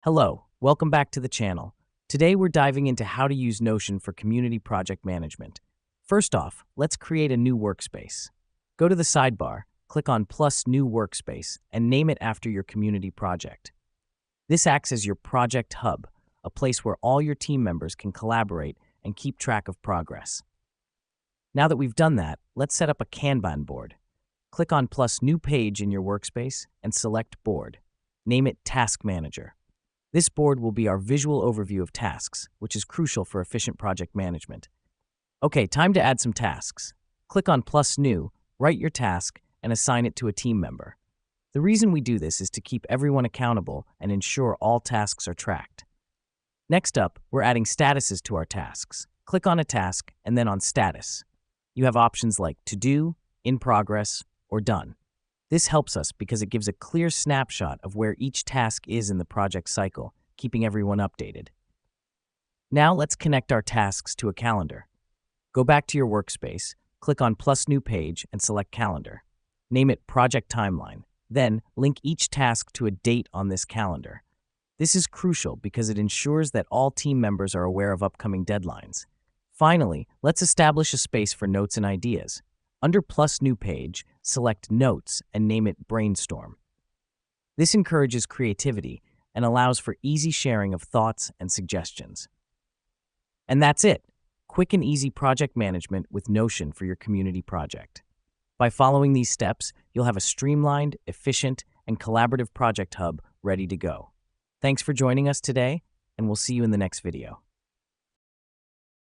Hello, welcome back to the channel. Today we're diving into how to use Notion for community project management. First off, let's create a new workspace. Go to the sidebar, click on plus new workspace, and name it after your community project. This acts as your project hub, a place where all your team members can collaborate and keep track of progress. Now that we've done that, let's set up a Kanban board. Click on plus new page in your workspace and select board. Name it Task Manager. This board will be our visual overview of tasks, which is crucial for efficient project management. Okay, time to add some tasks. Click on plus new, write your task, and assign it to a team member. The reason we do this is to keep everyone accountable and ensure all tasks are tracked. Next up, we're adding statuses to our tasks. Click on a task and then on status. You have options like to do, in progress, or done. This helps us because it gives a clear snapshot of where each task is in the project cycle, keeping everyone updated. Now let's connect our tasks to a calendar. Go back to your workspace, click on plus new page and select calendar. Name it Project Timeline. Then link each task to a date on this calendar. This is crucial because it ensures that all team members are aware of upcoming deadlines. Finally, let's establish a space for notes and ideas. Under plus new page, select Notes and name it Brainstorm. This encourages creativity and allows for easy sharing of thoughts and suggestions. And that's it. Quick and easy project management with Notion for your community project. By following these steps, you'll have a streamlined, efficient, and collaborative project hub ready to go. Thanks for joining us today, and we'll see you in the next video.